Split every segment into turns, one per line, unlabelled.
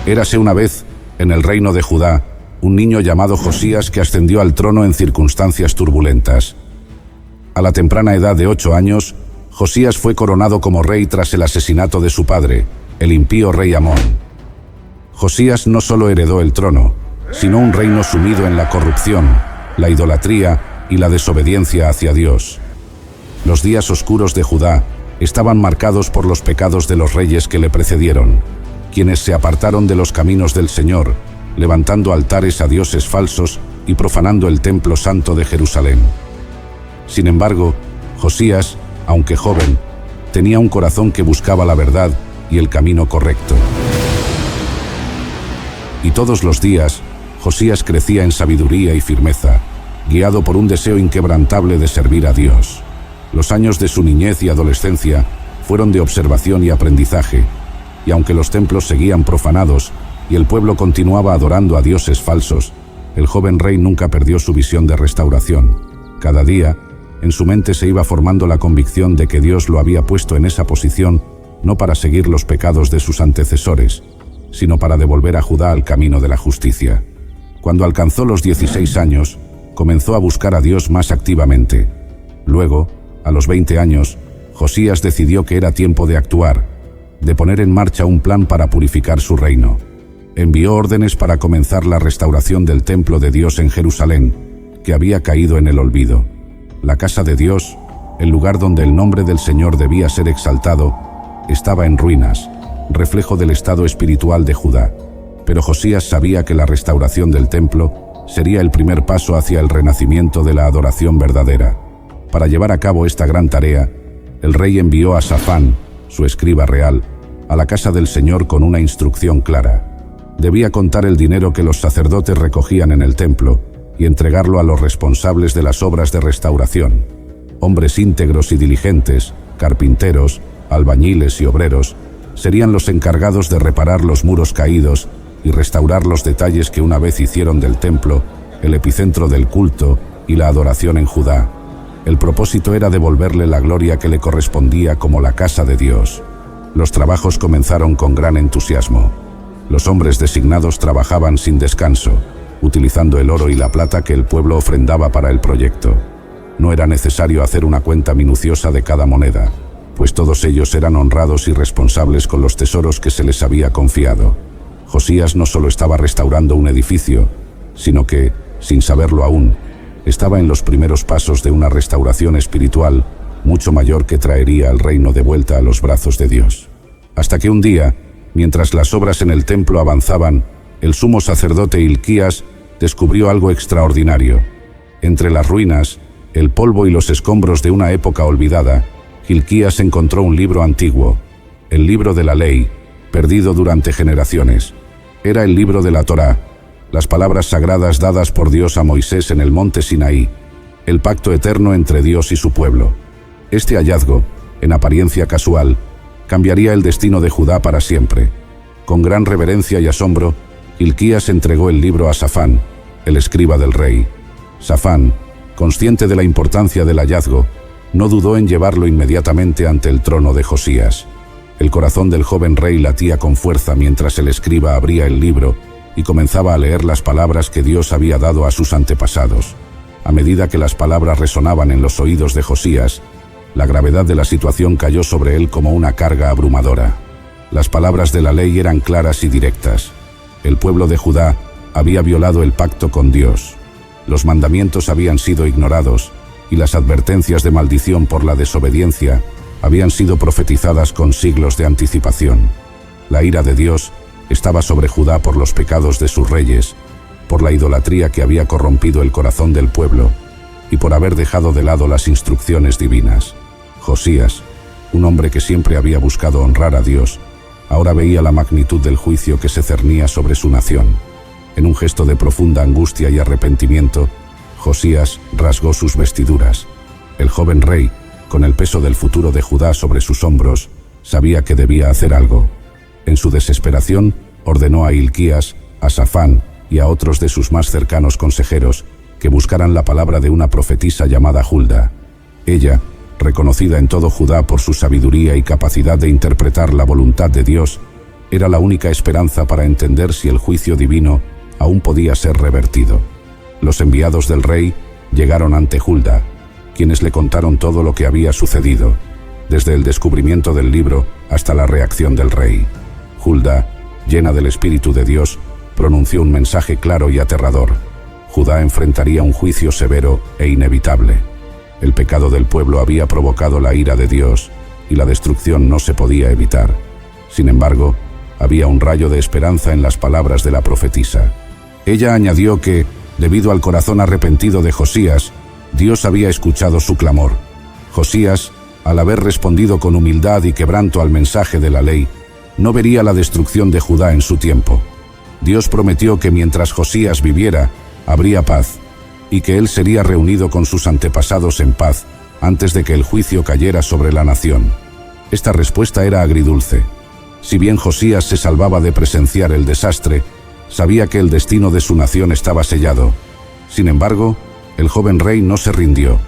Érase una vez, en el reino de Judá, un niño llamado Josías que ascendió al trono en circunstancias turbulentas. A la temprana edad de 8 años, Josías fue coronado como rey tras el asesinato de su padre, el impío rey Amón. Josías no solo heredó el trono, sino un reino sumido en la corrupción, la idolatría y la desobediencia hacia Dios. Los días oscuros de Judá estaban marcados por los pecados de los reyes que le precedieron, quienes se apartaron de los caminos del Señor, levantando altares a dioses falsos y profanando el templo santo de Jerusalén. Sin embargo, Josías, aunque joven, tenía un corazón que buscaba la verdad y el camino correcto. Y todos los días, Josías crecía en sabiduría y firmeza, guiado por un deseo inquebrantable de servir a Dios. Los años de su niñez y adolescencia fueron de observación y aprendizaje, y aunque los templos seguían profanados y el pueblo continuaba adorando a dioses falsos, el joven rey nunca perdió su visión de restauración. Cada día, en su mente se iba formando la convicción de que Dios lo había puesto en esa posición no para seguir los pecados de sus antecesores, sino para devolver a Judá al camino de la justicia. Cuando alcanzó los 16 años, comenzó a buscar a Dios más activamente. Luego, a los 20 años, Josías decidió que era tiempo de actuar, de poner en marcha un plan para purificar su reino. Envió órdenes para comenzar la restauración del templo de Dios en Jerusalén, que había caído en el olvido. La casa de Dios, el lugar donde el nombre del Señor debía ser exaltado, estaba en ruinas, reflejo del estado espiritual de Judá. Pero Josías sabía que la restauración del templo sería el primer paso hacia el renacimiento de la adoración verdadera. Para llevar a cabo esta gran tarea, el rey envió a Safán, su escriba real, a la casa del Señor con una instrucción clara. Debía contar el dinero que los sacerdotes recogían en el templo y entregarlo a los responsables de las obras de restauración. Hombres íntegros y diligentes, carpinteros, albañiles y obreros, serían los encargados de reparar los muros caídos y restaurar los detalles que una vez hicieron del templo el epicentro del culto y la adoración en Judá. El propósito era devolverle la gloria que le correspondía como la casa de Dios. Los trabajos comenzaron con gran entusiasmo. Los hombres designados trabajaban sin descanso, utilizando el oro y la plata que el pueblo ofrendaba para el proyecto. No era necesario hacer una cuenta minuciosa de cada moneda, pues todos ellos eran honrados y responsables con los tesoros que se les había confiado. Josías no solo estaba restaurando un edificio, sino que, sin saberlo aún, estaba en los primeros pasos de una restauración espiritual mucho mayor que traería al reino de vuelta a los brazos de Dios. Hasta que un día, mientras las obras en el templo avanzaban, el sumo sacerdote Hilquías descubrió algo extraordinario. Entre las ruinas, el polvo y los escombros de una época olvidada, Hilquías encontró un libro antiguo, el libro de la ley, perdido durante generaciones. Era el libro de la Torá, las palabras sagradas dadas por Dios a Moisés en el monte Sinaí, el pacto eterno entre Dios y su pueblo. Este hallazgo, en apariencia casual, cambiaría el destino de Judá para siempre. Con gran reverencia y asombro, Hilquías entregó el libro a Safán, el escriba del rey. Safán, consciente de la importancia del hallazgo, no dudó en llevarlo inmediatamente ante el trono de Josías. El corazón del joven rey latía con fuerza mientras el escriba abría el libro y comenzaba a leer las palabras que Dios había dado a sus antepasados. A medida que las palabras resonaban en los oídos de Josías, la gravedad de la situación cayó sobre él como una carga abrumadora. Las palabras de la ley eran claras y directas. El pueblo de Judá había violado el pacto con Dios. Los mandamientos habían sido ignorados y las advertencias de maldición por la desobediencia habían sido profetizadas con siglos de anticipación. La ira de Dios estaba sobre Judá por los pecados de sus reyes, por la idolatría que había corrompido el corazón del pueblo y por haber dejado de lado las instrucciones divinas. Josías, un hombre que siempre había buscado honrar a Dios, ahora veía la magnitud del juicio que se cernía sobre su nación. En un gesto de profunda angustia y arrepentimiento, Josías rasgó sus vestiduras. El joven rey, con el peso del futuro de Judá sobre sus hombros, sabía que debía hacer algo. En su desesperación, ordenó a Hilquías, a Safán y a otros de sus más cercanos consejeros que buscaran la palabra de una profetisa llamada Hulda. Ella, reconocida en todo Judá por su sabiduría y capacidad de interpretar la voluntad de Dios, Era la única esperanza para entender si el juicio divino aún podía ser revertido. Los enviados del rey llegaron ante Hulda, quienes le contaron todo lo que había sucedido, desde el descubrimiento del libro hasta la reacción del rey. Hulda, llena del Espíritu de Dios, pronunció un mensaje claro y aterrador. Judá enfrentaría un juicio severo e inevitable. El pecado del pueblo había provocado la ira de Dios y la destrucción no se podía evitar. Sin embargo, había un rayo de esperanza en las palabras de la profetisa. Ella añadió que, debido al corazón arrepentido de Josías, Dios había escuchado su clamor. Josías, al haber respondido con humildad y quebranto al mensaje de la ley, no vería la destrucción de Judá en su tiempo. Dios prometió que mientras Josías viviera, habría paz, y que él sería reunido con sus antepasados en paz antes de que el juicio cayera sobre la nación. Esta respuesta era agridulce. Si bien Josías se salvaba de presenciar el desastre, sabía que el destino de su nación estaba sellado. Sin embargo, el joven rey no se rindió.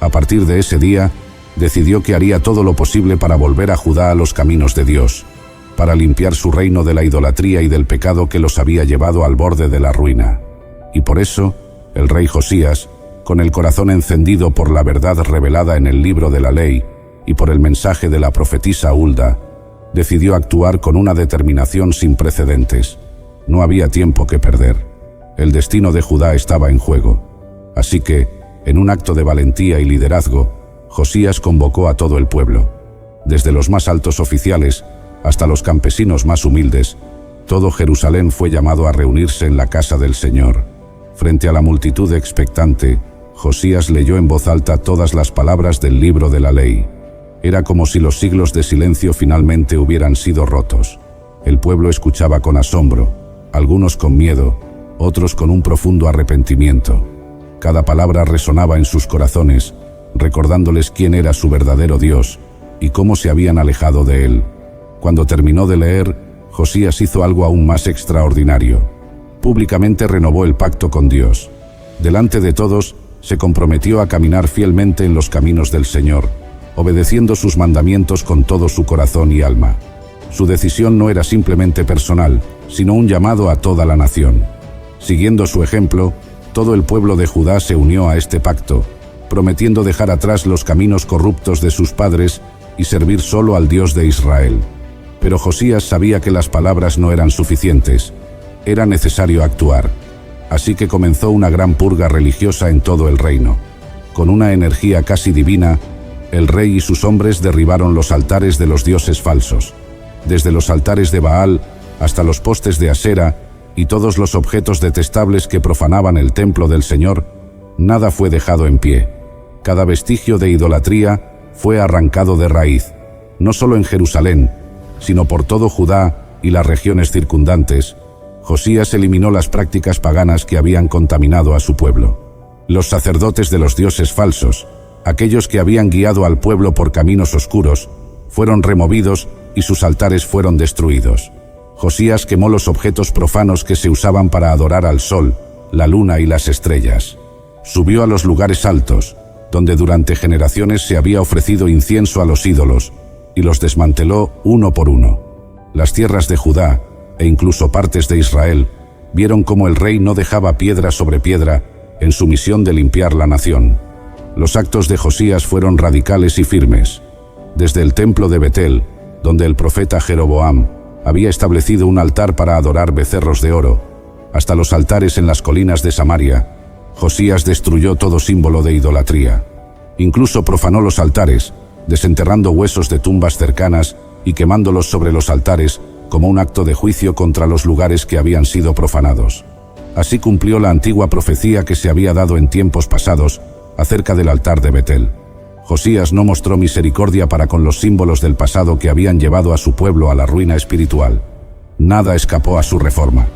A partir de ese día, decidió que haría todo lo posible para volver a Judá a los caminos de Dios, para limpiar su reino de la idolatría y del pecado que los había llevado al borde de la ruina. Y por eso, el rey Josías, con el corazón encendido por la verdad revelada en el libro de la ley y por el mensaje de la profetisa Hulda, decidió actuar con una determinación sin precedentes. No había tiempo que perder. El destino de Judá estaba en juego. Así que, en un acto de valentía y liderazgo, Josías convocó a todo el pueblo. Desde los más altos oficiales hasta los campesinos más humildes, todo Jerusalén fue llamado a reunirse en la casa del Señor. Frente a la multitud expectante, Josías leyó en voz alta todas las palabras del libro de la ley. Era como si los siglos de silencio finalmente hubieran sido rotos. El pueblo escuchaba con asombro, algunos con miedo, otros con un profundo arrepentimiento. Cada palabra resonaba en sus corazones, recordándoles quién era su verdadero Dios y cómo se habían alejado de él. Cuando terminó de leer, Josías hizo algo aún más extraordinario. Públicamente renovó el pacto con Dios. Delante de todos, se comprometió a caminar fielmente en los caminos del Señor, obedeciendo sus mandamientos con todo su corazón y alma. Su decisión no era simplemente personal, sino un llamado a toda la nación. Siguiendo su ejemplo, todo el pueblo de Judá se unió a este pacto, prometiendo dejar atrás los caminos corruptos de sus padres y servir solo al Dios de Israel. Pero Josías sabía que las palabras no eran suficientes. Era necesario actuar. Así que comenzó una gran purga religiosa en todo el reino. Con una energía casi divina, el rey y sus hombres derribaron los altares de los dioses falsos. Desde los altares de Baal hasta los postes de Asera y todos los objetos detestables que profanaban el templo del Señor, nada fue dejado en pie. Cada vestigio de idolatría fue arrancado de raíz, no solo en Jerusalén, sino por todo Judá y las regiones circundantes. Josías eliminó las prácticas paganas que habían contaminado a su pueblo. Los sacerdotes de los dioses falsos, aquellos que habían guiado al pueblo por caminos oscuros, fueron removidos y sus altares fueron destruidos. Josías quemó los objetos profanos que se usaban para adorar al sol, la luna y las estrellas. Subió a los lugares altos, donde durante generaciones se había ofrecido incienso a los ídolos, y los desmanteló uno por uno. Las tierras de Judá, e incluso partes de Israel, vieron cómo el rey no dejaba piedra sobre piedra en su misión de limpiar la nación. Los actos de Josías fueron radicales y firmes. Desde el templo de Betel, donde el profeta Jeroboam había establecido un altar para adorar becerros de oro, hasta los altares en las colinas de Samaria, Josías destruyó todo símbolo de idolatría. Incluso profanó los altares, desenterrando huesos de tumbas cercanas y quemándolos sobre los altares como un acto de juicio contra los lugares que habían sido profanados. Así cumplió la antigua profecía que se había dado en tiempos pasados acerca del altar de Betel. Josías no mostró misericordia para con los símbolos del pasado que habían llevado a su pueblo a la ruina espiritual. Nada escapó a su reforma.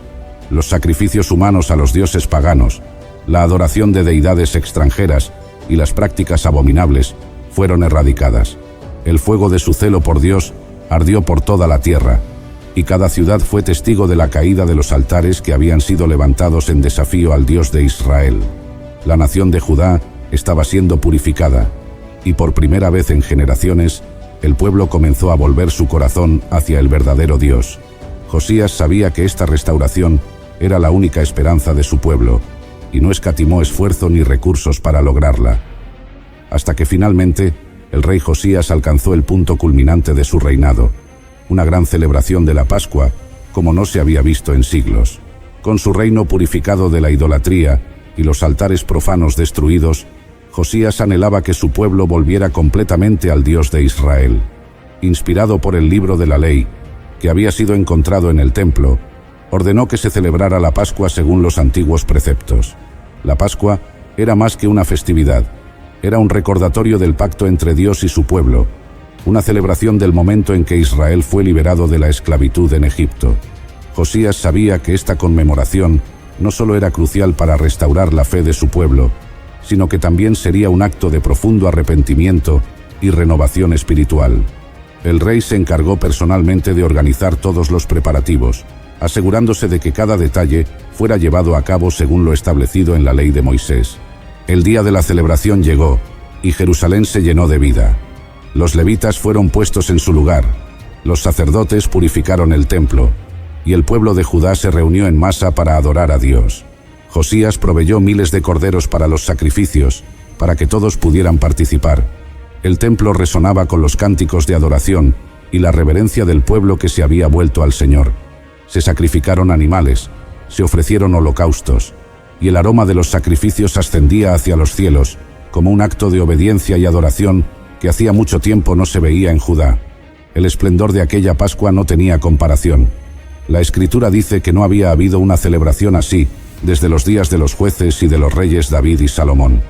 Los sacrificios humanos a los dioses paganos, la adoración de deidades extranjeras y las prácticas abominables fueron erradicadas. El fuego de su celo por Dios ardió por toda la tierra, y cada ciudad fue testigo de la caída de los altares que habían sido levantados en desafío al Dios de Israel. La nación de Judá estaba siendo purificada, y por primera vez en generaciones, el pueblo comenzó a volver su corazón hacia el verdadero Dios. Josías sabía que esta restauración era la única esperanza de su pueblo, y no escatimó esfuerzo ni recursos para lograrla. Hasta que finalmente, el rey Josías alcanzó el punto culminante de su reinado, una gran celebración de la Pascua, como no se había visto en siglos. Con su reino purificado de la idolatría y los altares profanos destruidos, Josías anhelaba que su pueblo volviera completamente al Dios de Israel. Inspirado por el libro de la ley, que había sido encontrado en el templo, ordenó que se celebrara la Pascua según los antiguos preceptos. La Pascua era más que una festividad, era un recordatorio del pacto entre Dios y su pueblo, una celebración del momento en que Israel fue liberado de la esclavitud en Egipto. Josías sabía que esta conmemoración no solo era crucial para restaurar la fe de su pueblo, sino que también sería un acto de profundo arrepentimiento y renovación espiritual. El rey se encargó personalmente de organizar todos los preparativos, asegurándose de que cada detalle fuera llevado a cabo según lo establecido en la ley de Moisés. El día de la celebración llegó, y Jerusalén se llenó de vida. Los levitas fueron puestos en su lugar, los sacerdotes purificaron el templo, y el pueblo de Judá se reunió en masa para adorar a Dios. Josías proveyó miles de corderos para los sacrificios, para que todos pudieran participar. El templo resonaba con los cánticos de adoración y la reverencia del pueblo que se había vuelto al Señor. Se sacrificaron animales, se ofrecieron holocaustos, y el aroma de los sacrificios ascendía hacia los cielos, como un acto de obediencia y adoración que hacía mucho tiempo no se veía en Judá. El esplendor de aquella Pascua no tenía comparación. La Escritura dice que no había habido una celebración así desde los días de los jueces y de los reyes David y Salomón.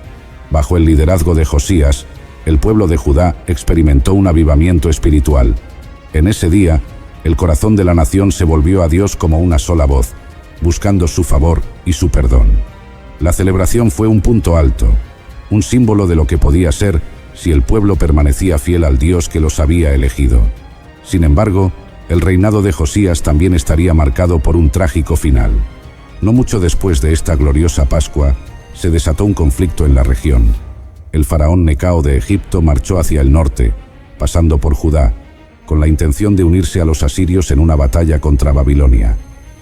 Bajo el liderazgo de Josías, el pueblo de Judá experimentó un avivamiento espiritual. En ese día, el corazón de la nación se volvió a Dios como una sola voz, buscando su favor y su perdón. La celebración fue un punto alto, un símbolo de lo que podía ser si el pueblo permanecía fiel al Dios que los había elegido. Sin embargo, el reinado de Josías también estaría marcado por un trágico final. No mucho después de esta gloriosa Pascua, se desató un conflicto en la región. El faraón Necao de Egipto marchó hacia el norte, pasando por Judá, con la intención de unirse a los asirios en una batalla contra Babilonia.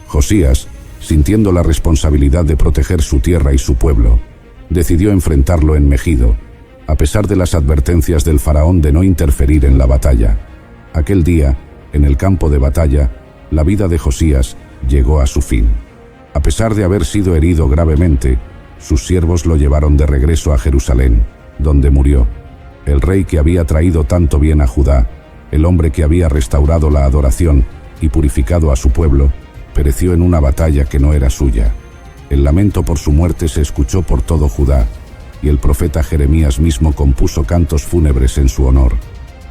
Josías, sintiendo la responsabilidad de proteger su tierra y su pueblo, decidió enfrentarlo en Megido, a pesar de las advertencias del faraón de no interferir en la batalla. Aquel día, en el campo de batalla, la vida de Josías llegó a su fin. A pesar de haber sido herido gravemente, sus siervos lo llevaron de regreso a Jerusalén, donde murió. El rey que había traído tanto bien a Judá, el hombre que había restaurado la adoración y purificado a su pueblo, pereció en una batalla que no era suya. El lamento por su muerte se escuchó por todo Judá, y el profeta Jeremías mismo compuso cantos fúnebres en su honor.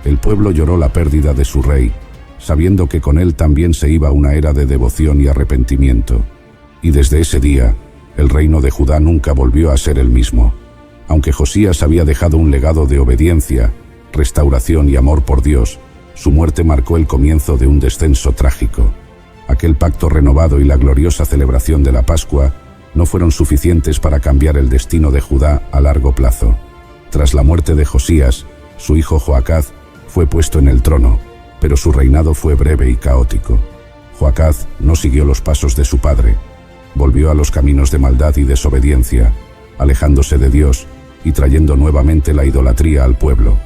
El pueblo lloró la pérdida de su rey, sabiendo que con él también se iba una era de devoción y arrepentimiento. Y desde ese día, el reino de Judá nunca volvió a ser el mismo. Aunque Josías había dejado un legado de obediencia, restauración y amor por Dios, su muerte marcó el comienzo de un descenso trágico. Aquel pacto renovado y la gloriosa celebración de la Pascua no fueron suficientes para cambiar el destino de Judá a largo plazo. Tras la muerte de Josías, su hijo Joacaz fue puesto en el trono, pero su reinado fue breve y caótico. Joacaz no siguió los pasos de su padre, volvió a los caminos de maldad y desobediencia, alejándose de Dios y trayendo nuevamente la idolatría al pueblo.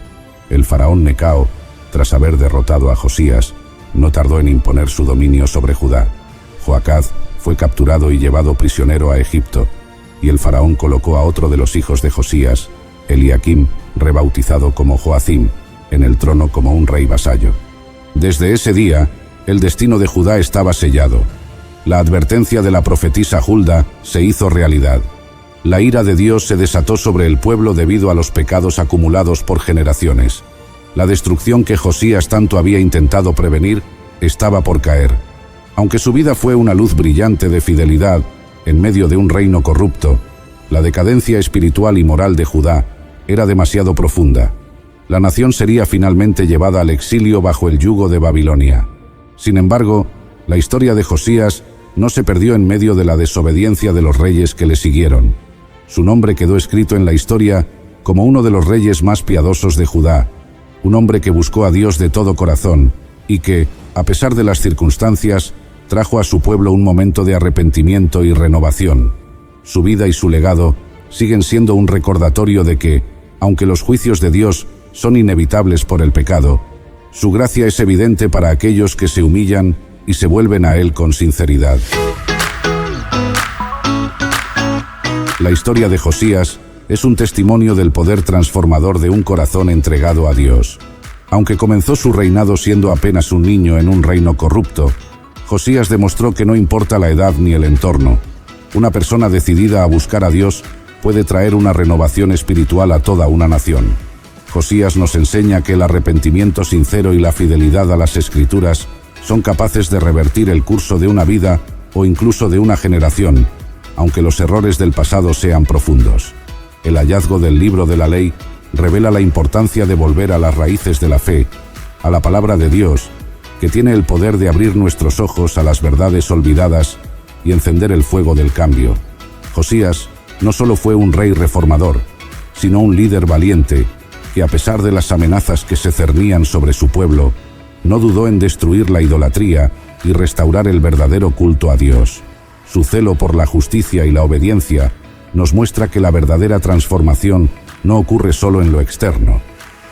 El faraón Necao, tras haber derrotado a Josías, no tardó en imponer su dominio sobre Judá. Joacaz fue capturado y llevado prisionero a Egipto, y el faraón colocó a otro de los hijos de Josías, Eliakim, rebautizado como Joacim, en el trono como un rey vasallo. Desde ese día, el destino de Judá estaba sellado. La advertencia de la profetisa Hulda se hizo realidad. La ira de Dios se desató sobre el pueblo debido a los pecados acumulados por generaciones. La destrucción que Josías tanto había intentado prevenir estaba por caer. Aunque su vida fue una luz brillante de fidelidad en medio de un reino corrupto, la decadencia espiritual y moral de Judá era demasiado profunda. La nación sería finalmente llevada al exilio bajo el yugo de Babilonia. Sin embargo, la historia de Josías no se perdió en medio de la desobediencia de los reyes que le siguieron. Su nombre quedó escrito en la historia como uno de los reyes más piadosos de Judá, un hombre que buscó a Dios de todo corazón y que, a pesar de las circunstancias, trajo a su pueblo un momento de arrepentimiento y renovación. Su vida y su legado siguen siendo un recordatorio de que, aunque los juicios de Dios son inevitables por el pecado, su gracia es evidente para aquellos que se humillan y se vuelven a Él con sinceridad. La historia de Josías es un testimonio del poder transformador de un corazón entregado a Dios. Aunque comenzó su reinado siendo apenas un niño en un reino corrupto, Josías demostró que no importa la edad ni el entorno. Una persona decidida a buscar a Dios puede traer una renovación espiritual a toda una nación. Josías nos enseña que el arrepentimiento sincero y la fidelidad a las Escrituras son capaces de revertir el curso de una vida o incluso de una generación, aunque los errores del pasado sean profundos. El hallazgo del libro de la ley revela la importancia de volver a las raíces de la fe, a la palabra de Dios, que tiene el poder de abrir nuestros ojos a las verdades olvidadas y encender el fuego del cambio. Josías no solo fue un rey reformador, sino un líder valiente, que a pesar de las amenazas que se cernían sobre su pueblo, no dudó en destruir la idolatría y restaurar el verdadero culto a Dios. Su celo por la justicia y la obediencia nos muestra que la verdadera transformación no ocurre solo en lo externo,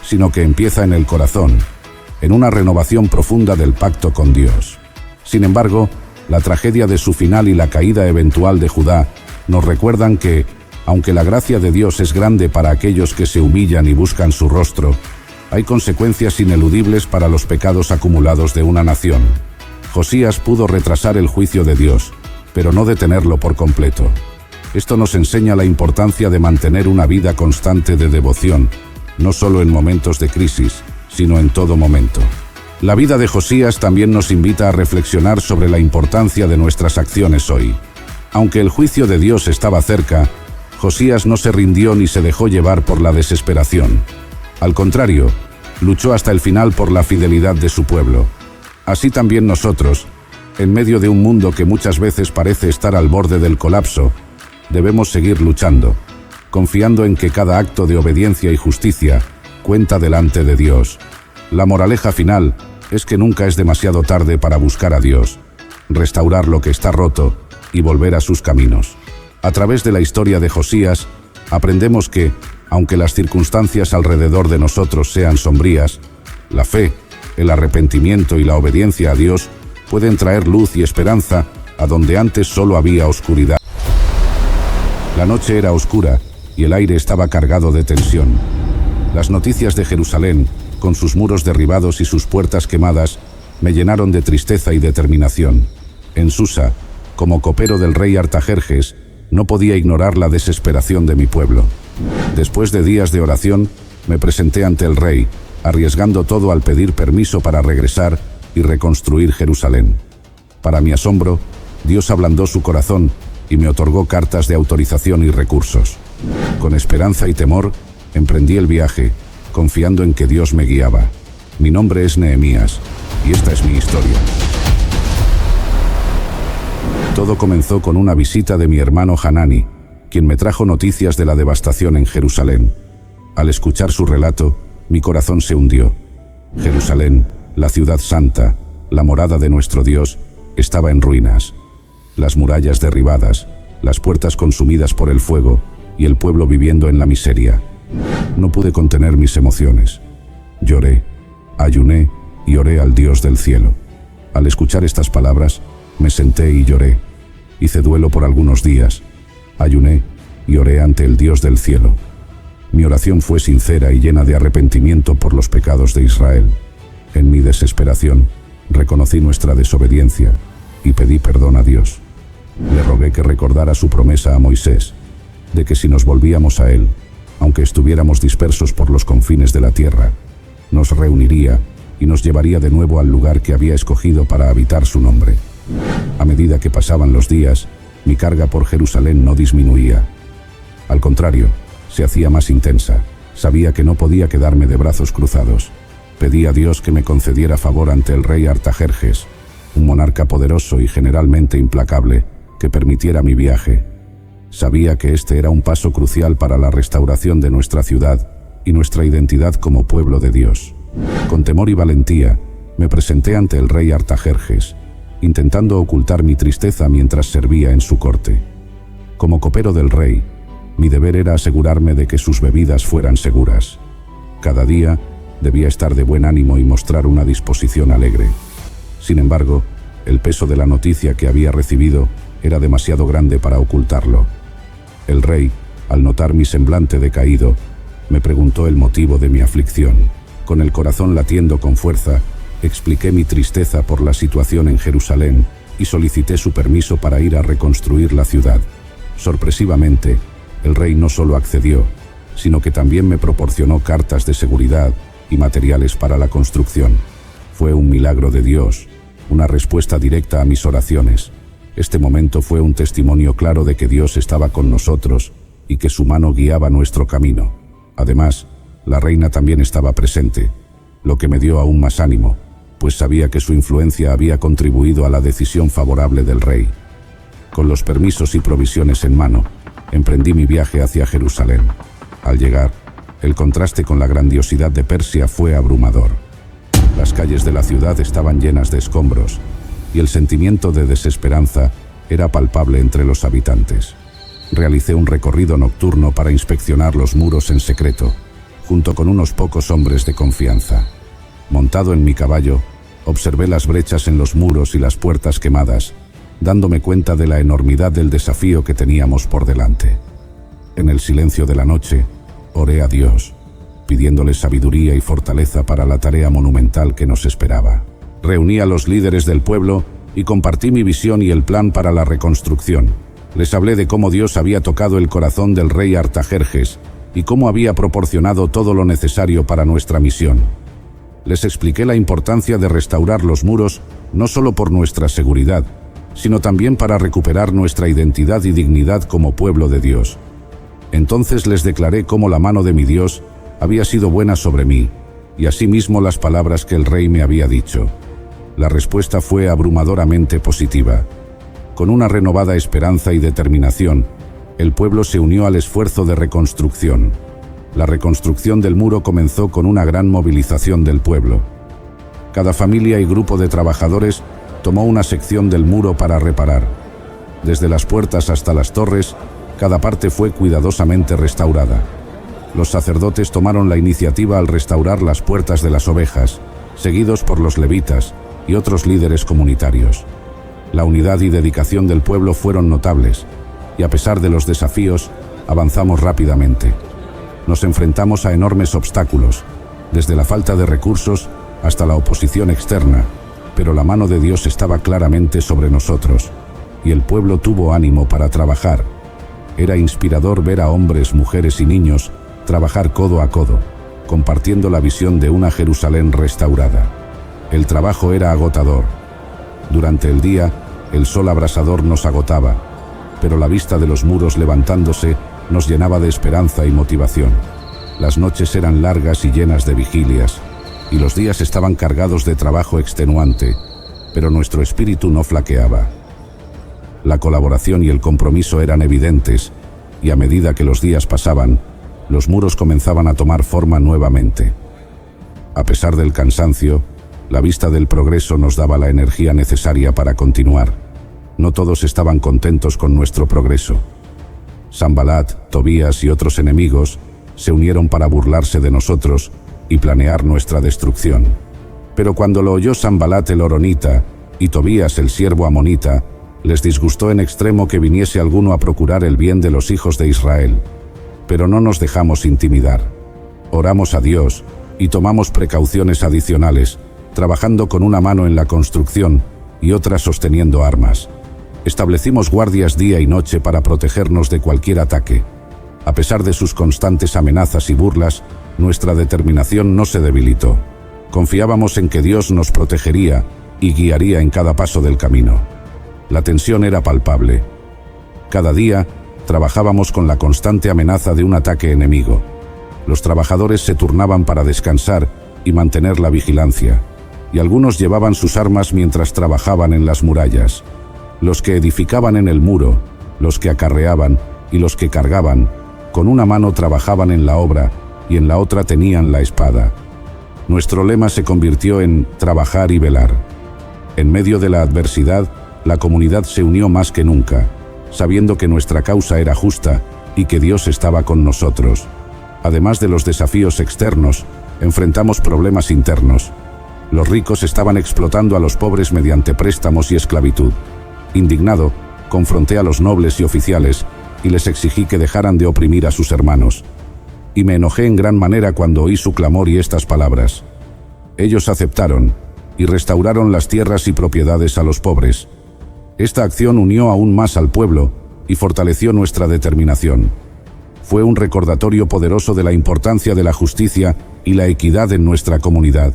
sino que empieza en el corazón, en una renovación profunda del pacto con Dios. Sin embargo, la tragedia de su final y la caída eventual de Judá nos recuerdan que, aunque la gracia de Dios es grande para aquellos que se humillan y buscan su rostro, hay consecuencias ineludibles para los pecados acumulados de una nación. Josías pudo retrasar el juicio de Dios, pero no detenerlo por completo. Esto nos enseña la importancia de mantener una vida constante de devoción, no solo en momentos de crisis, sino en todo momento. La vida de Josías también nos invita a reflexionar sobre la importancia de nuestras acciones hoy. Aunque el juicio de Dios estaba cerca, Josías no se rindió ni se dejó llevar por la desesperación. Al contrario, luchó hasta el final por la fidelidad de su pueblo. Así también nosotros, en medio de un mundo que muchas veces parece estar al borde del colapso, debemos seguir luchando, confiando en que cada acto de obediencia y justicia cuenta delante de Dios. La moraleja final es que nunca es demasiado tarde para buscar a Dios, restaurar lo que está roto y volver a sus caminos. A través de la historia de Josías, aprendemos que, aunque las circunstancias alrededor de nosotros sean sombrías, la fe, el arrepentimiento y la obediencia a Dios pueden traer luz y esperanza a donde antes solo había oscuridad. La noche era oscura y el aire estaba cargado de tensión. Las noticias de Jerusalén, con sus muros derribados y sus puertas quemadas, me llenaron de tristeza y determinación. En Susa, como copero del rey Artajerjes, no podía ignorar la desesperación de mi pueblo. Después de días de oración, me presenté ante el rey, arriesgando todo al pedir permiso para regresar y reconstruir Jerusalén. Para mi asombro, Dios ablandó su corazón y me otorgó cartas de autorización y recursos. Con esperanza y temor, emprendí el viaje, confiando en que Dios me guiaba. Mi nombre es Nehemías, y esta es mi historia. Todo comenzó con una visita de mi hermano Hanani, quien me trajo noticias de la devastación en Jerusalén. Al escuchar su relato, mi corazón se hundió. Jerusalén, la ciudad santa, la morada de nuestro Dios, estaba en ruinas. Las murallas derribadas, las puertas consumidas por el fuego y el pueblo viviendo en la miseria. No pude contener mis emociones. Lloré, ayuné y oré al Dios del cielo. Al escuchar estas palabras, me senté y lloré. Hice duelo por algunos días. Ayuné y oré ante el Dios del cielo. Mi oración fue sincera y llena de arrepentimiento por los pecados de Israel. En mi desesperación, reconocí nuestra desobediencia y pedí perdón a Dios. Le rogué que recordara su promesa a Moisés, de que si nos volvíamos a él, aunque estuviéramos dispersos por los confines de la tierra, nos reuniría y nos llevaría de nuevo al lugar que había escogido para habitar su nombre. A medida que pasaban los días, mi carga por Jerusalén no disminuía. Al contrario, se hacía más intensa. Sabía que no podía quedarme de brazos cruzados. Pedí a Dios que me concediera favor ante el rey Artajerjes, un monarca poderoso y generalmente implacable, que permitiera mi viaje. Sabía que este era un paso crucial para la restauración de nuestra ciudad y nuestra identidad como pueblo de Dios. Con temor y valentía, me presenté ante el rey Artajerjes intentando ocultar mi tristeza mientras servía en su corte. Como copero del rey, mi deber era asegurarme de que sus bebidas fueran seguras. Cada día debía estar de buen ánimo y mostrar una disposición alegre. Sin embargo, el peso de la noticia que había recibido era demasiado grande para ocultarlo. El rey, al notar mi semblante decaído, me preguntó el motivo de mi aflicción. Con el corazón latiendo con fuerza, expliqué mi tristeza por la situación en Jerusalén y solicité su permiso para ir a reconstruir la ciudad. Sorpresivamente, el rey no solo accedió, sino que también me proporcionó cartas de seguridad y materiales para la construcción. Fue un milagro de Dios, una respuesta directa a mis oraciones. Este momento fue un testimonio claro de que Dios estaba con nosotros y que su mano guiaba nuestro camino. Además, la reina también estaba presente, lo que me dio aún más ánimo, pues sabía que su influencia había contribuido a la decisión favorable del rey. Con los permisos y provisiones en mano, emprendí mi viaje hacia Jerusalén. Al llegar, el contraste con la grandiosidad de Persia fue abrumador. Las calles de la ciudad estaban llenas de escombros, y el sentimiento de desesperanza era palpable entre los habitantes. Realicé un recorrido nocturno para inspeccionar los muros en secreto, junto con unos pocos hombres de confianza. Montado en mi caballo, observé las brechas en los muros y las puertas quemadas, dándome cuenta de la enormidad del desafío que teníamos por delante. En el silencio de la noche, oré a Dios, pidiéndole sabiduría y fortaleza para la tarea monumental que nos esperaba. Reuní a los líderes del pueblo y compartí mi visión y el plan para la reconstrucción. Les hablé de cómo Dios había tocado el corazón del rey Artajerjes y cómo había proporcionado todo lo necesario para nuestra misión. Les expliqué la importancia de restaurar los muros no solo por nuestra seguridad, sino también para recuperar nuestra identidad y dignidad como pueblo de Dios. Entonces les declaré cómo la mano de mi Dios había sido buena sobre mí, y asimismo las palabras que el rey me había dicho. La respuesta fue abrumadoramente positiva. Con una renovada esperanza y determinación, el pueblo se unió al esfuerzo de reconstrucción. La reconstrucción del muro comenzó con una gran movilización del pueblo. Cada familia y grupo de trabajadores tomó una sección del muro para reparar. Desde las puertas hasta las torres, cada parte fue cuidadosamente restaurada. Los sacerdotes tomaron la iniciativa al restaurar las puertas de las ovejas, seguidos por los levitas y otros líderes comunitarios. La unidad y dedicación del pueblo fueron notables, y a pesar de los desafíos, avanzamos rápidamente. Nos enfrentamos a enormes obstáculos, desde la falta de recursos hasta la oposición externa, pero la mano de Dios estaba claramente sobre nosotros, y el pueblo tuvo ánimo para trabajar. Era inspirador ver a hombres, mujeres y niños trabajar codo a codo, compartiendo la visión de una Jerusalén restaurada. El trabajo era agotador. Durante el día, el sol abrasador nos agotaba, pero la vista de los muros levantándose nos llenaba de esperanza y motivación. Las noches eran largas y llenas de vigilias, y los días estaban cargados de trabajo extenuante, pero nuestro espíritu no flaqueaba. La colaboración y el compromiso eran evidentes, y a medida que los días pasaban, los muros comenzaban a tomar forma nuevamente. A pesar del cansancio, la vista del progreso nos daba la energía necesaria para continuar. No todos estaban contentos con nuestro progreso. Sanbalat, Tobías y otros enemigos se unieron para burlarse de nosotros y planear nuestra destrucción. Pero cuando lo oyó Sanbalat el horonita y Tobías el siervo amonita, les disgustó en extremo que viniese alguno a procurar el bien de los hijos de Israel. Pero no nos dejamos intimidar. Oramos a Dios y tomamos precauciones adicionales, trabajando con una mano en la construcción y otra sosteniendo armas. Establecimos guardias día y noche para protegernos de cualquier ataque. A pesar de sus constantes amenazas y burlas, nuestra determinación no se debilitó. Confiábamos en que Dios nos protegería y guiaría en cada paso del camino. La tensión era palpable. Cada día, trabajábamos con la constante amenaza de un ataque enemigo. Los trabajadores se turnaban para descansar y mantener la vigilancia, y algunos llevaban sus armas mientras trabajaban en las murallas. Los que edificaban en el muro, los que acarreaban y los que cargaban, con una mano trabajaban en la obra y en la otra tenían la espada. Nuestro lema se convirtió en trabajar y velar. En medio de la adversidad, la comunidad se unió más que nunca, sabiendo que nuestra causa era justa y que Dios estaba con nosotros. Además de los desafíos externos, enfrentamos problemas internos. Los ricos estaban explotando a los pobres mediante préstamos y esclavitud. Indignado, confronté a los nobles y oficiales y les exigí que dejaran de oprimir a sus hermanos. Y me enojé en gran manera cuando oí su clamor y estas palabras. Ellos aceptaron y restauraron las tierras y propiedades a los pobres. Esta acción unió aún más al pueblo y fortaleció nuestra determinación. Fue un recordatorio poderoso de la importancia de la justicia y la equidad en nuestra comunidad.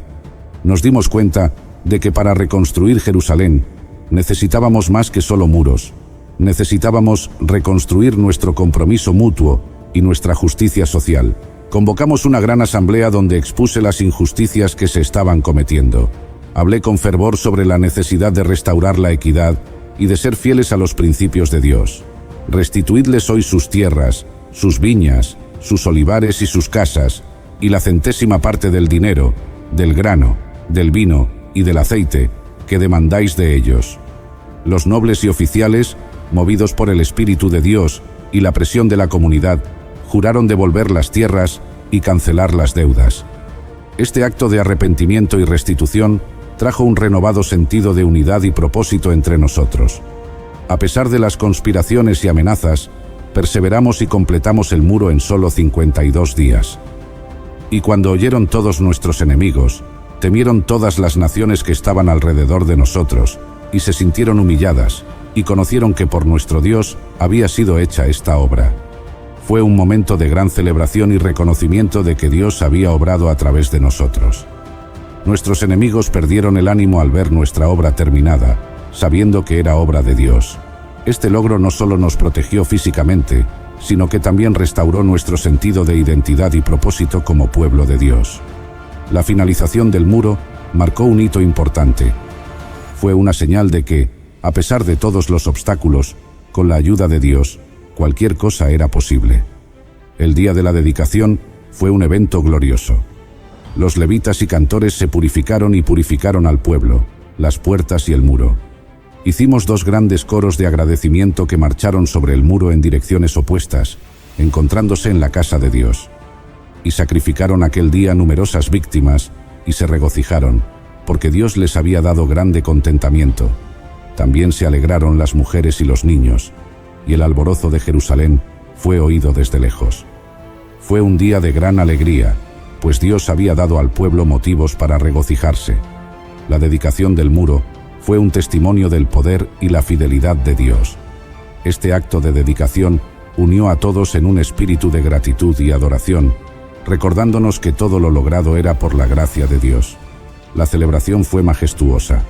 Nos dimos cuenta de que para reconstruir Jerusalén necesitábamos más que solo muros. Necesitábamos reconstruir nuestro compromiso mutuo y nuestra justicia social. Convocamos una gran asamblea donde expuse las injusticias que se estaban cometiendo. Hablé con fervor sobre la necesidad de restaurar la equidad y de ser fieles a los principios de Dios. Restituidles hoy sus tierras, sus viñas, sus olivares y sus casas, y la 100ª parte del dinero, del grano, del vino y del aceite que demandáis de ellos. Los nobles y oficiales, movidos por el Espíritu de Dios y la presión de la comunidad, juraron devolver las tierras y cancelar las deudas. Este acto de arrepentimiento y restitución trajo un renovado sentido de unidad y propósito entre nosotros. A pesar de las conspiraciones y amenazas, perseveramos y completamos el muro en solo 52 días. Y cuando oyeron todos nuestros enemigos, temieron todas las naciones que estaban alrededor de nosotros, y se sintieron humilladas, y conocieron que por nuestro Dios había sido hecha esta obra. Fue un momento de gran celebración y reconocimiento de que Dios había obrado a través de nosotros. Nuestros enemigos perdieron el ánimo al ver nuestra obra terminada, sabiendo que era obra de Dios. Este logro no solo nos protegió físicamente, sino que también restauró nuestro sentido de identidad y propósito como pueblo de Dios. La finalización del muro marcó un hito importante. Fue una señal de que, a pesar de todos los obstáculos, con la ayuda de Dios, cualquier cosa era posible. El día de la dedicación fue un evento glorioso. Los levitas y cantores se purificaron y purificaron al pueblo, las puertas y el muro. Hicimos 2 grandes coros de agradecimiento que marcharon sobre el muro en direcciones opuestas, encontrándose en la casa de Dios. Y sacrificaron aquel día numerosas víctimas y se regocijaron, porque Dios les había dado grande contentamiento. También se alegraron las mujeres y los niños, y el alborozo de Jerusalén fue oído desde lejos. Fue un día de gran alegría, pues Dios había dado al pueblo motivos para regocijarse. La dedicación del muro fue un testimonio del poder y la fidelidad de Dios. Este acto de dedicación unió a todos en un espíritu de gratitud y adoración, recordándonos que todo lo logrado era por la gracia de Dios. La celebración fue majestuosa.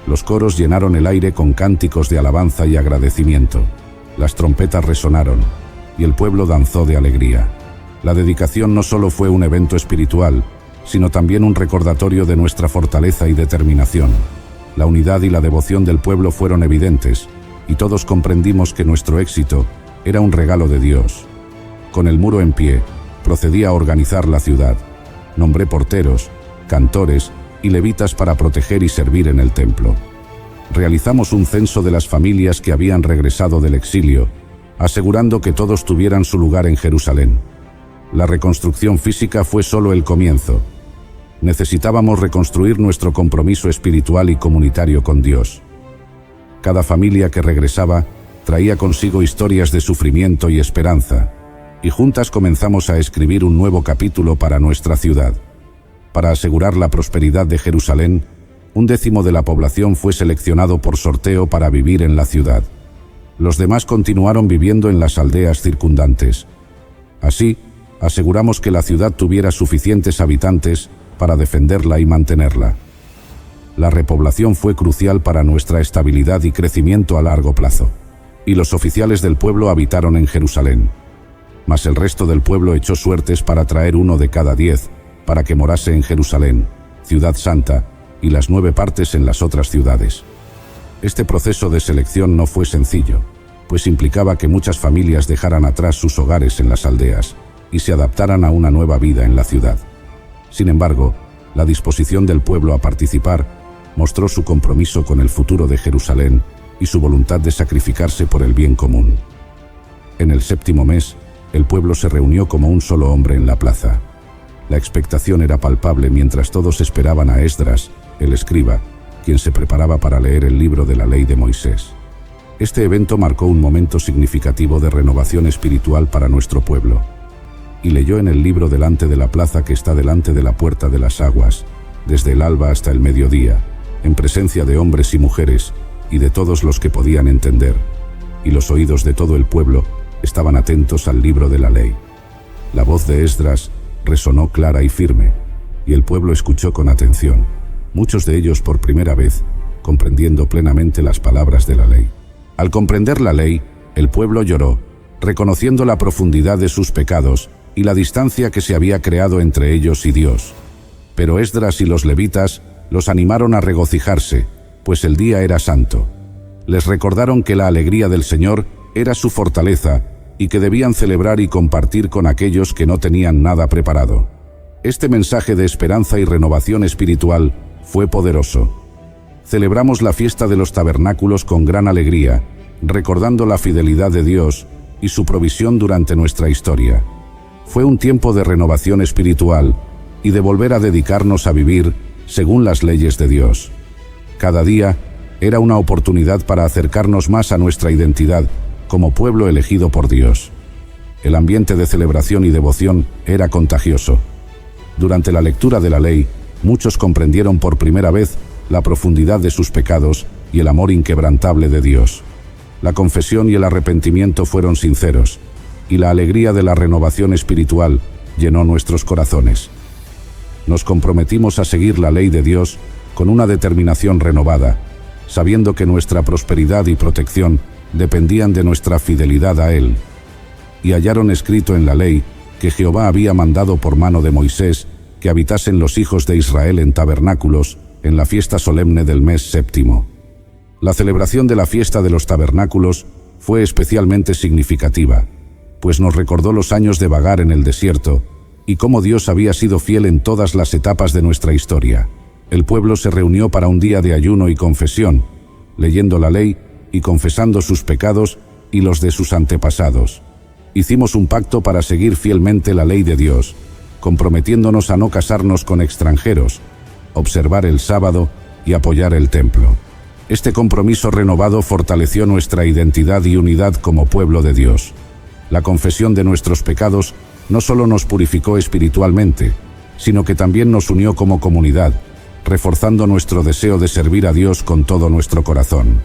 Los coros llenaron el aire con cánticos de alabanza y agradecimiento. Las trompetas resonaron, y el pueblo danzó de alegría. La dedicación no solo fue un evento espiritual, sino también un recordatorio de nuestra fortaleza y determinación. La unidad y la devoción del pueblo fueron evidentes, y todos comprendimos que nuestro éxito era un regalo de Dios. Con el muro en pie, procedí a organizar la ciudad. Nombré porteros, cantores y levitas para proteger y servir en el templo. Realizamos un censo de las familias que habían regresado del exilio, asegurando que todos tuvieran su lugar en Jerusalén. La reconstrucción física fue solo el comienzo. Necesitábamos reconstruir nuestro compromiso espiritual y comunitario con Dios. Cada familia que regresaba traía consigo historias de sufrimiento y esperanza, y juntas comenzamos a escribir un nuevo capítulo para nuestra ciudad. Para asegurar la prosperidad de Jerusalén, 1/10 de la población fue seleccionado por sorteo para vivir en la ciudad. Los demás continuaron viviendo en las aldeas circundantes. Así, aseguramos que la ciudad tuviera suficientes habitantes para defenderla y mantenerla. La repoblación fue crucial para nuestra estabilidad y crecimiento a largo plazo, y los oficiales del pueblo habitaron en Jerusalén. Mas el resto del pueblo echó suertes para traer 1 de cada 10, para que morase en Jerusalén, ciudad santa, y las 9 partes en las otras ciudades. Este proceso de selección no fue sencillo, pues implicaba que muchas familias dejaran atrás sus hogares en las aldeas y se adaptaran a una nueva vida en la ciudad. Sin embargo, la disposición del pueblo a participar mostró su compromiso con el futuro de Jerusalén y su voluntad de sacrificarse por el bien común. En el 7º mes, el pueblo se reunió como un solo hombre en la plaza. La expectación era palpable mientras todos esperaban a Esdras, el escriba, quien se preparaba para leer el libro de la ley de Moisés. Este evento marcó un momento significativo de renovación espiritual para nuestro pueblo. Y leyó en el libro delante de la plaza que está delante de la puerta de las aguas, desde el alba hasta el mediodía, en presencia de hombres y mujeres, y de todos los que podían entender, y los oídos de todo el pueblo estaban atentos al libro de la ley. La voz de Esdras resonó clara y firme, y el pueblo escuchó con atención, muchos de ellos por primera vez, comprendiendo plenamente las palabras de la ley. Al comprender la ley, el pueblo lloró, reconociendo la profundidad de sus pecados y la distancia que se había creado entre ellos y Dios. Pero Esdras y los levitas los animaron a regocijarse, pues el día era santo. Les recordaron que la alegría del Señor era su fortaleza y que debían celebrar y compartir con aquellos que no tenían nada preparado. Este mensaje de esperanza y renovación espiritual fue poderoso. Celebramos la fiesta de los tabernáculos con gran alegría, recordando la fidelidad de Dios y su provisión durante nuestra historia. Fue un tiempo de renovación espiritual y de volver a dedicarnos a vivir según las leyes de Dios. Cada día era una oportunidad para acercarnos más a nuestra identidad como pueblo elegido por Dios. El ambiente de celebración y devoción era contagioso. Durante la lectura de la ley, muchos comprendieron por primera vez la profundidad de sus pecados y el amor inquebrantable de Dios. La confesión y el arrepentimiento fueron sinceros, y la alegría de la renovación espiritual llenó nuestros corazones. Nos comprometimos a seguir la ley de Dios con una determinación renovada, sabiendo que nuestra prosperidad y protección dependían de nuestra fidelidad a Él. Y hallaron escrito en la ley que Jehová había mandado por mano de Moisés que habitasen los hijos de Israel en tabernáculos en la fiesta solemne del mes 7º. La celebración de la fiesta de los tabernáculos fue especialmente significativa, pues nos recordó los años de vagar en el desierto y cómo Dios había sido fiel en todas las etapas de nuestra historia. El pueblo se reunió para un día de ayuno y confesión, leyendo la ley y confesando sus pecados y los de sus antepasados. Hicimos un pacto para seguir fielmente la ley de Dios, comprometiéndonos a no casarnos con extranjeros, observar el sábado y apoyar el templo. Este compromiso renovado fortaleció nuestra identidad y unidad como pueblo de Dios. La confesión de nuestros pecados no solo nos purificó espiritualmente, sino que también nos unió como comunidad, reforzando nuestro deseo de servir a Dios con todo nuestro corazón.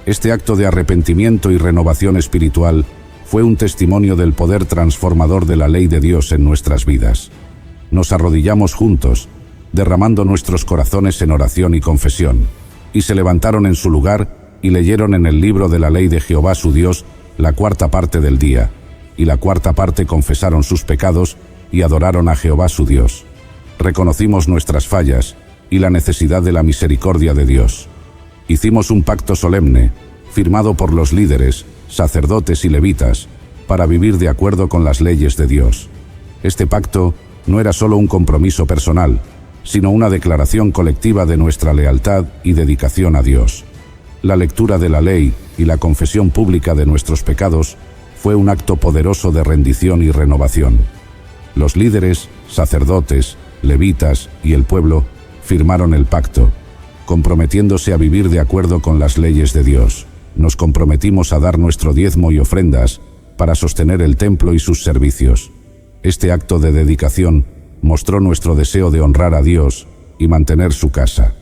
Este acto de arrepentimiento y renovación espiritual fue un testimonio del poder transformador de la ley de Dios en nuestras vidas. Nos arrodillamos juntos, derramando nuestros corazones en oración y confesión, y se levantaron en su lugar y leyeron en el libro de la ley de Jehová su Dios la 4ª parte del día, y la 4ª parte confesaron sus pecados y adoraron a Jehová su Dios. Reconocimos nuestras fallas y la necesidad de la misericordia de Dios. Hicimos un pacto solemne, firmado por los líderes, sacerdotes y levitas, para vivir de acuerdo con las leyes de Dios. Este pacto no era solo un compromiso personal, sino una declaración colectiva de nuestra lealtad y dedicación a Dios. La lectura de la ley y la confesión pública de nuestros pecados fue un acto poderoso de rendición y renovación. Los líderes, sacerdotes, levitas y el pueblo firmaron el pacto, comprometiéndose a vivir de acuerdo con las leyes de Dios. Nos comprometimos a dar nuestro diezmo y ofrendas para sostener el templo y sus servicios. Este acto de dedicación mostró nuestro deseo de honrar a Dios y mantener su casa.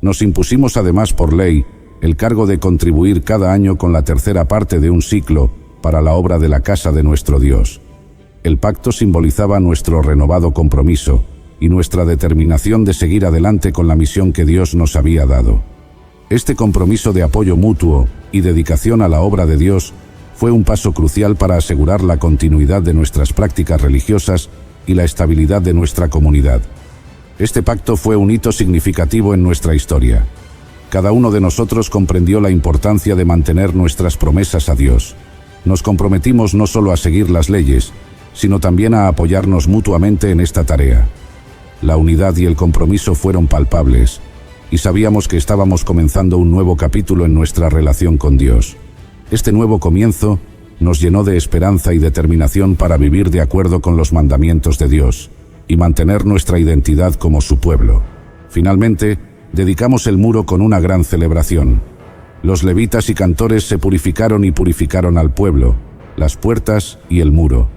Nos impusimos además por ley el cargo de contribuir cada año con la 3ª parte de un siclo para la obra de la casa de nuestro Dios. El pacto simbolizaba nuestro renovado compromiso y nuestra determinación de seguir adelante con la misión que Dios nos había dado. Este compromiso de apoyo mutuo y dedicación a la obra de Dios fue un paso crucial para asegurar la continuidad de nuestras prácticas religiosas y la estabilidad de nuestra comunidad. Este pacto fue un hito significativo en nuestra historia. Cada uno de nosotros comprendió la importancia de mantener nuestras promesas a Dios. Nos comprometimos no solo a seguir las leyes, sino también a apoyarnos mutuamente en esta tarea. La unidad y el compromiso fueron palpables, y sabíamos que estábamos comenzando un nuevo capítulo en nuestra relación con Dios. Este nuevo comienzo nos llenó de esperanza y determinación para vivir de acuerdo con los mandamientos de Dios y mantener nuestra identidad como su pueblo. Finalmente, dedicamos el muro con una gran celebración. Los levitas y cantores se purificaron y purificaron al pueblo, las puertas y el muro.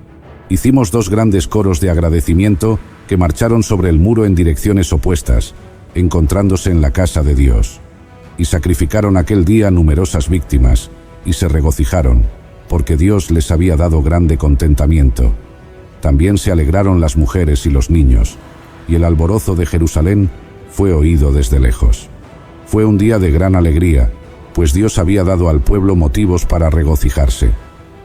Hicimos 2 grandes coros de agradecimiento que marcharon sobre el muro en direcciones opuestas, encontrándose en la casa de Dios. Y sacrificaron aquel día numerosas víctimas, y se regocijaron, porque Dios les había dado grande contentamiento. También se alegraron las mujeres y los niños, y el alborozo de Jerusalén fue oído desde lejos. Fue un día de gran alegría, pues Dios había dado al pueblo motivos para regocijarse.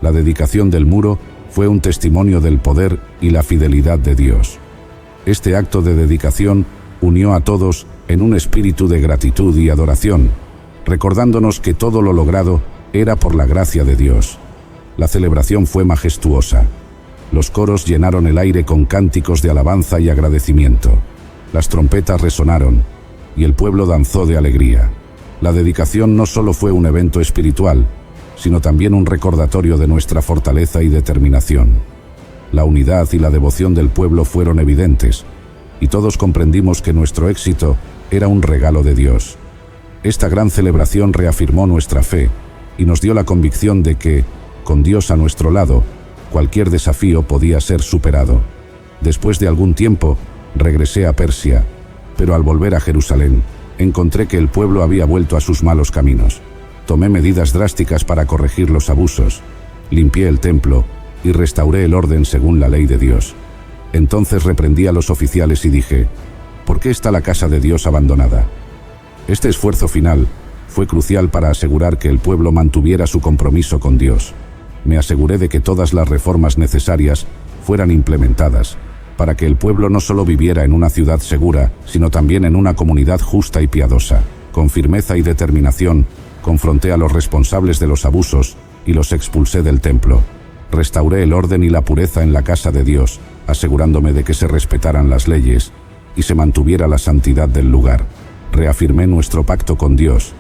La dedicación del muro fue un testimonio del poder y la fidelidad de Dios. Este acto de dedicación unió a todos en un espíritu de gratitud y adoración, recordándonos que todo lo logrado era por la gracia de Dios. La celebración fue majestuosa. Los coros llenaron el aire con cánticos de alabanza y agradecimiento. Las trompetas resonaron, y el pueblo danzó de alegría. La dedicación no solo fue un evento espiritual, sino también un recordatorio de nuestra fortaleza y determinación. La unidad y la devoción del pueblo fueron evidentes, y todos comprendimos que nuestro éxito era un regalo de Dios. Esta gran celebración reafirmó nuestra fe y nos dio la convicción de que, con Dios a nuestro lado, cualquier desafío podía ser superado. Después de algún tiempo, regresé a Persia, pero al volver a Jerusalén, encontré que el pueblo había vuelto a sus malos caminos. Tomé medidas drásticas para corregir los abusos, limpié el templo y restauré el orden según la ley de Dios. Entonces reprendí a los oficiales y dije, ¿por qué está la casa de Dios abandonada? Este esfuerzo final fue crucial para asegurar que el pueblo mantuviera su compromiso con Dios. Me aseguré de que todas las reformas necesarias fueran implementadas, para que el pueblo no solo viviera en una ciudad segura, sino también en una comunidad justa y piadosa. Con firmeza y determinación, confronté a los responsables de los abusos y los expulsé del templo. Restauré el orden y la pureza en la casa de Dios, asegurándome de que se respetaran las leyes y se mantuviera la santidad del lugar. Reafirmé nuestro pacto con Dios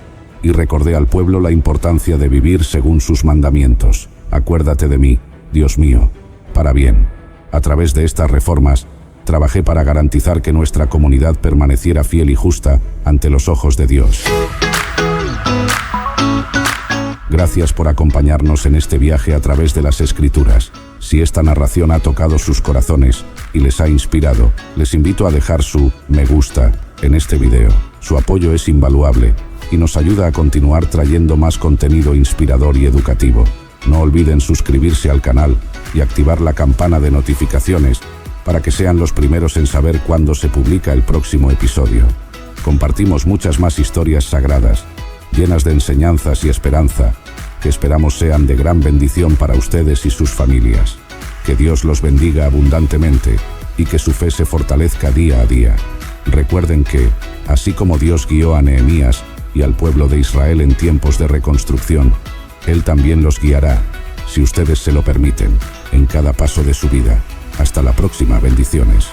y recordé al pueblo la importancia de vivir según sus mandamientos. Acuérdate de mí, Dios mío, para bien. A través de estas reformas, trabajé para garantizar que nuestra comunidad permaneciera fiel y justa ante los ojos de Dios. Gracias por acompañarnos en este viaje a través de las Escrituras. Si esta narración ha tocado sus corazones y les ha inspirado, les invito a dejar su me gusta en este video. Su apoyo es invaluable y nos ayuda a continuar trayendo más contenido inspirador y educativo. No olviden suscribirse al canal y activar la campana de notificaciones para que sean los primeros en saber cuándo se publica el próximo episodio. Compartimos muchas más historias sagradas, llenas de enseñanzas y esperanza, que esperamos sean de gran bendición para ustedes y sus familias. Que Dios los bendiga abundantemente y que su fe se fortalezca día a día. Recuerden que, así como Dios guió a Nehemías y al pueblo de Israel en tiempos de reconstrucción, Él también los guiará, si ustedes se lo permiten, en cada paso de su vida. Hasta la próxima, bendiciones.